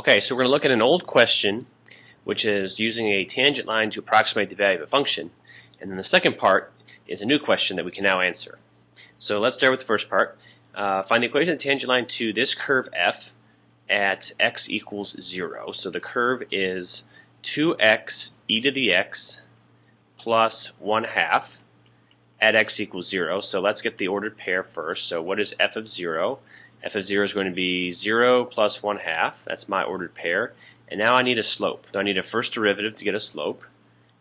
Okay, so we're going to look at an old question, which is using a tangent line to approximate the value of a function. And then the second part is a new question that we can now answer. So let's start with the first part. Find the equation of the tangent line to this curve f at x equals 0. So the curve is 2x e to the x plus 1/2 at x equals 0. So let's get the ordered pair first. So what is f of 0? F of 0 is going to be 0 plus 1/2. That's my ordered pair. And now I need a slope. So I need a first derivative to get a slope.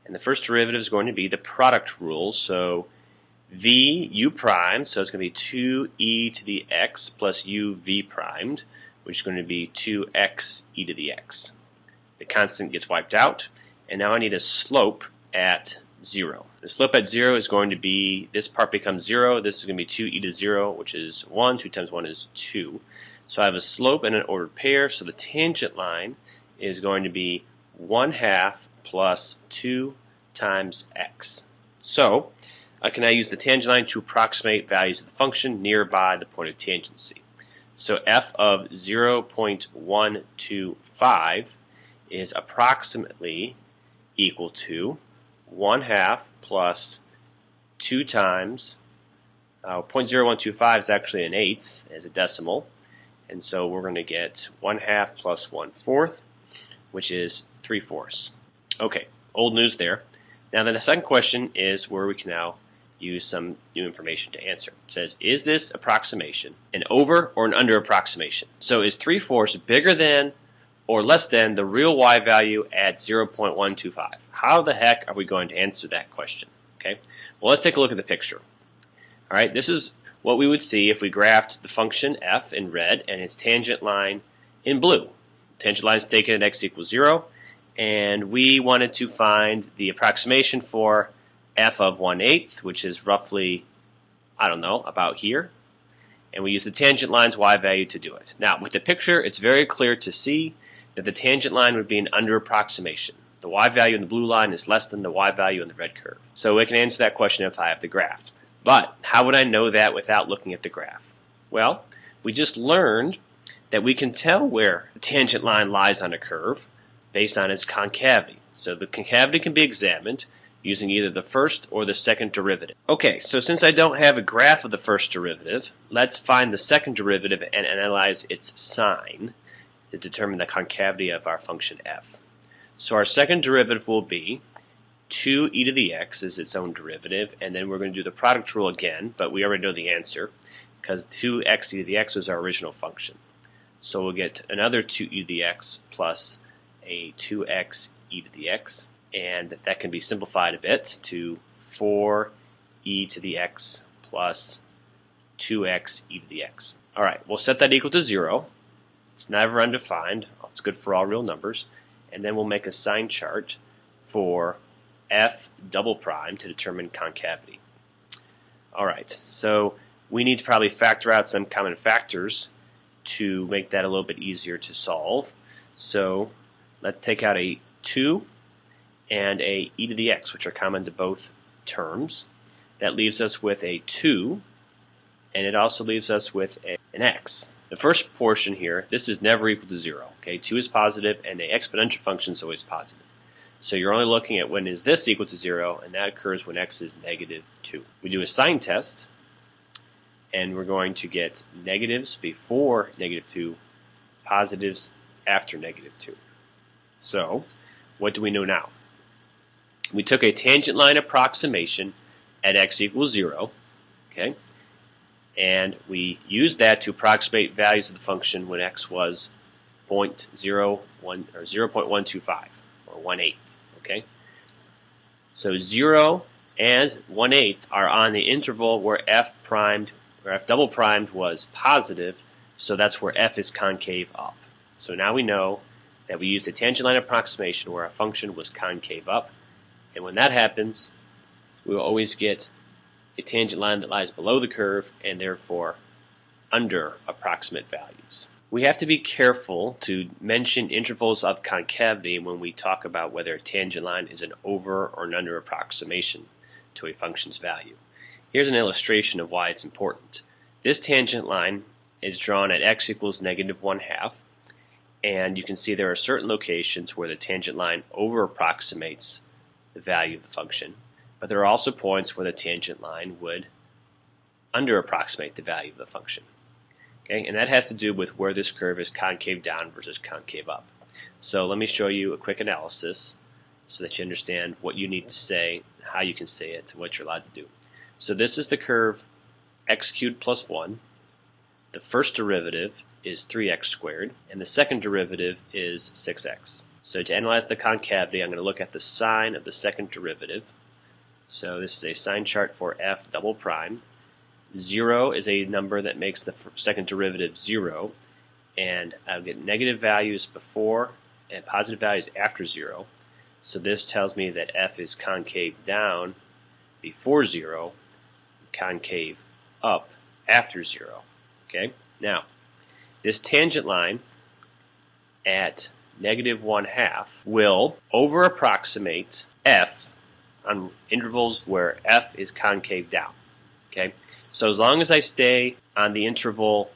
And the first derivative is going to be the product rule. So v u primed, so it's going to be 2e to the x plus u v primed, which is going to be 2x e to the x. The constant gets wiped out. And now I need a slope at 0. The slope at 0 is going to be, this part becomes 0, this is going to be 2e to 0, which is 1, 2 times 1 is 2. So I have a slope and an ordered pair, so the tangent line is going to be 1/2 plus 2 times x. So I can now use the tangent line to approximate values of the function nearby the point of tangency. So f of 0.125 is approximately equal to 1/2 plus 2 times 0.0125 is actually an eighth as a decimal, and so we're going to get 1/2 plus 1/4, which is 3/4. Okay, old news there. Now the second question is where we can now use some new information to answer. It says, is this approximation an over or an under approximation? So is 3/4 bigger than or less than the real y value at 0.125? How the heck are we going to answer that question? Okay, well, let's take a look at the picture. All right, this is what we would see if we graphed the function f in red and its tangent line in blue. Tangent line is taken at x equals 0, and we wanted to find the approximation for f of 1/8, which is roughly, I don't know, about here. And we use the tangent line's y value to do it. Now, with the picture, it's very clear to see that the tangent line would be an under approximation. The y value in the blue line is less than the y value in the red curve. So we can answer that question if I have the graph. But how would I know that without looking at the graph? Well, we just learned that we can tell where the tangent line lies on a curve based on its concavity. So the concavity can be examined using either the first or the second derivative. Okay, so since I don't have a graph of the first derivative, let's find the second derivative and analyze its sign to determine the concavity of our function f. So our second derivative will be 2e to the x is its own derivative, and then we're going to do the product rule again, but we already know the answer because 2x e to the x was our original function. So we'll get another 2e to the x plus a 2x e to the x, and that can be simplified a bit to 4e to the x plus 2x e to the x. All right, we'll set that equal to 0. It's never undefined. It's good for all real numbers. And then we'll make a sign chart for f double prime to determine concavity. All right, so we need to probably factor out some common factors to make that a little bit easier to solve. So let's take out a 2 and a e to the x, which are common to both terms. That leaves us with a 2, and it also leaves us with an x. The first portion here, this is never equal to 0. Okay, 2 is positive, and the exponential function is always positive. So you're only looking at when is this equal to 0, and that occurs when x is -2. We do a sign test, and we're going to get negatives before -2, positives after -2. So what do we know now? We took a tangent line approximation at x equals 0, okay, and we used that to approximate values of the function when x was 0.01 or 0.125 or 1/8. Okay, so 0 and 1/8 are on the interval where f primed or f double primed was positive, so that's where f is concave up. So now we know that we used a tangent line approximation where our function was concave up, and when that happens, we will always get a tangent line that lies below the curve and therefore under approximate values. We have to be careful to mention intervals of concavity when we talk about whether a tangent line is an over or an under approximation to a function's value. Here's an illustration of why it's important. This tangent line is drawn at x equals -1/2, And you can see there are certain locations where the tangent line over approximates the value of the function, but there are also points where the tangent line would under approximate the value of the function. Okay, and that has to do with where this curve is concave down versus concave up. So let me show you a quick analysis so that you understand what you need to say, how you can say it, and what you're allowed to do. So this is the curve x cubed plus 1. The first derivative is 3x squared, and the second derivative is 6x. So to analyze the concavity, I'm going to look at the sign of the second derivative. So this is a sign chart for f double prime. 0 is a number that makes the second derivative 0, and I'll get negative values before and positive values after 0. So this tells me that f is concave down before 0, concave up after 0. Okay? Now, this tangent line at negative 1/2 will over approximate f on intervals where f is concave down. Okay? So as long as I stay on the interval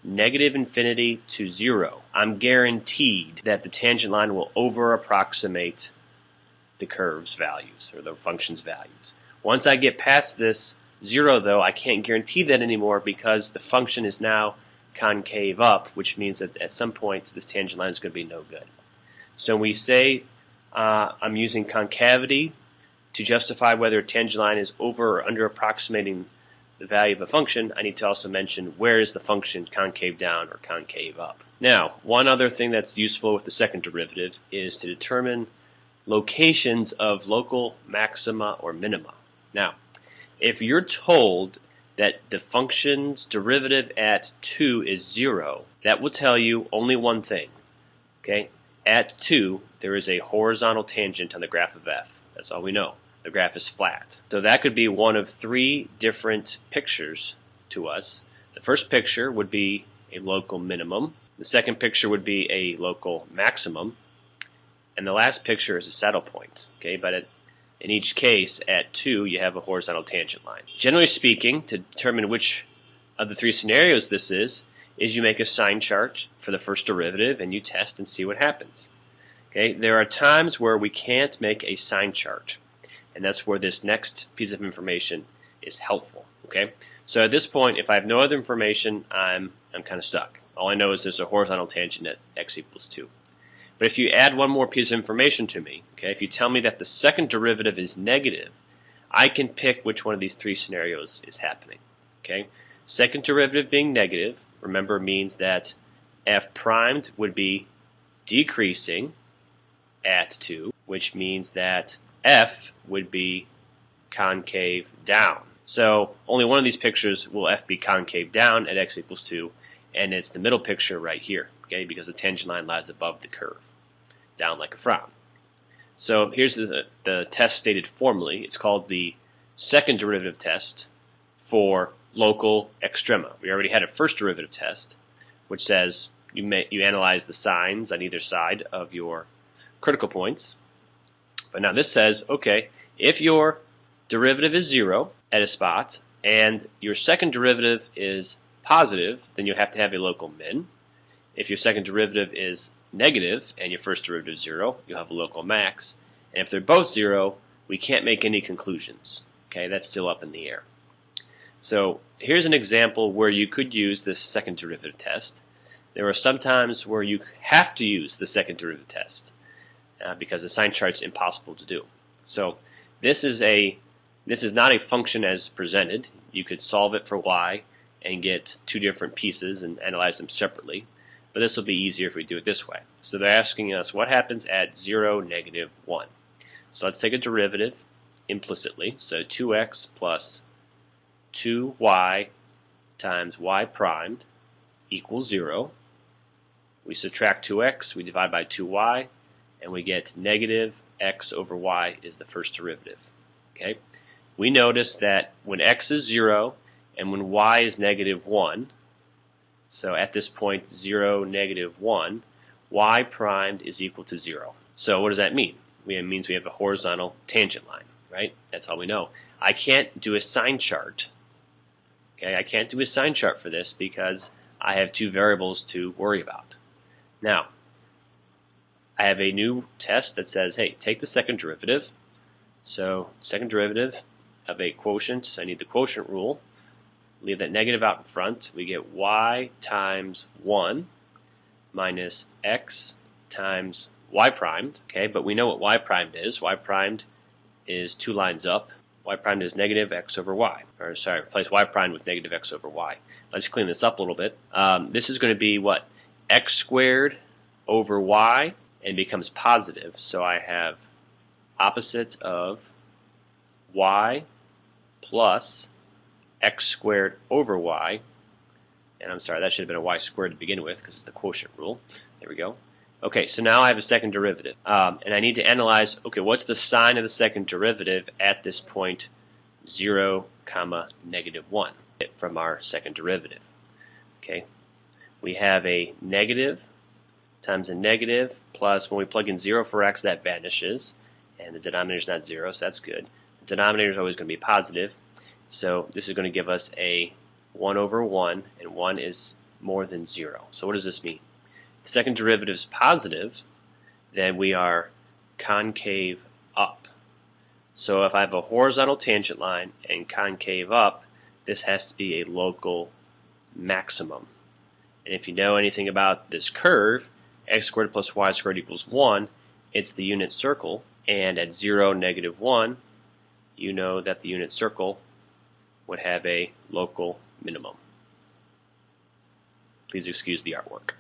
negative infinity to 0, I'm guaranteed that the tangent line will over approximate the curve's values or the function's values. Once I get past this 0, though, I can't guarantee that anymore because the function is now concave up, which means that at some point this tangent line is going to be no good. So when we say I'm using concavity to justify whether a tangent line is over or under approximating the value of a function, I need to also mention where is the function concave down or concave up. Now, one other thing that's useful with the second derivative is to determine locations of local maxima or minima. Now, if you're told that the function's derivative at 2 is 0, that will tell you only one thing. Okay? At 2, there is a horizontal tangent on the graph of f. That's all we know. The graph is flat. So that could be one of 3 different pictures to us. The first picture would be a local minimum. The second picture would be a local maximum. And the last picture is a saddle point. Okay, but in each case, at 2, you have a horizontal tangent line. Generally speaking, to determine which of the 3 scenarios this is you make a sign chart for the first derivative and you test and see what happens. Okay, there are times where we can't make a sign chart, and that's where this next piece of information is helpful. Okay, so at this point, if I have no other information, I'm kind of stuck. All I know is there's a horizontal tangent at x equals 2. But if you add one more piece of information to me, okay, if you tell me that the second derivative is negative, I can pick which one of these 3 scenarios is happening. Okay, second derivative being negative, remember, means that f primed would be decreasing at 2, which means that f would be concave down. So only one of these pictures will f be concave down at x equals 2, and it's the middle picture right here, okay, because the tangent line lies above the curve, down like a frown. So here's the test stated formally. It's called the second derivative test for local extrema. We already had a first derivative test, which says you analyze the signs on either side of your critical points. But now this says, okay, if your derivative is 0 at a spot and your second derivative is positive, then you have to have a local min. If your second derivative is negative and your first derivative is 0, you'll have a local max. And if they're both 0, we can't make any conclusions. Okay, that's still up in the air. So here's an example where you could use this second derivative test. There are some times where you have to use the second derivative test because the sign chart's impossible to do. So this is not a function as presented. You could solve it for y and get 2 different pieces and analyze them separately. But this will be easier if we do it this way. So they're asking us what happens at 0, negative 1. So let's take a derivative implicitly. So 2x plus 2y times y primed equals 0. We subtract 2x, we divide by 2y, and we get negative x over y is the first derivative. Okay? We notice that when x is 0 and when y is negative 1, so at this point 0, negative 1, y primed is equal to 0. So what does that mean? It means we have a horizontal tangent line, right? That's all we know. I can't do a sign chart. Okay, I can't do a sign chart for this because I have 2 variables to worry about. Now, I have a new test that says, hey, take the second derivative. So second derivative of a quotient, so I need the quotient rule. Leave that negative out in front. We get y times 1 minus x times y primed. Okay, but we know what y primed is. Y primed is 2 lines up. Y primed is negative x over y. Or sorry, replace y primed with negative x over y. Let's clean this up a little bit. This is going to be what? X squared over y, and becomes positive. So I have opposites of y plus x squared over y. And I'm sorry, that should have been a y squared to begin with because it's the quotient rule. There we go. Okay, so now I have a second derivative. And I need to analyze, okay, what's the sign of the second derivative at this point 0, comma, negative 1 from our second derivative. Okay, we have a negative times a negative plus, when we plug in 0 for x, that vanishes. And the denominator is not 0, so that's good. The denominator is always going to be positive. So this is going to give us a 1 over 1, and 1 is more than 0. So what does this mean? If the second derivative is positive, then we are concave up. So if I have a horizontal tangent line and concave up, this has to be a local maximum. And if you know anything about this curve, x squared plus y squared equals 1, it's the unit circle. And at 0, negative 1, you know that the unit circle would have a local minimum. Please excuse the artwork.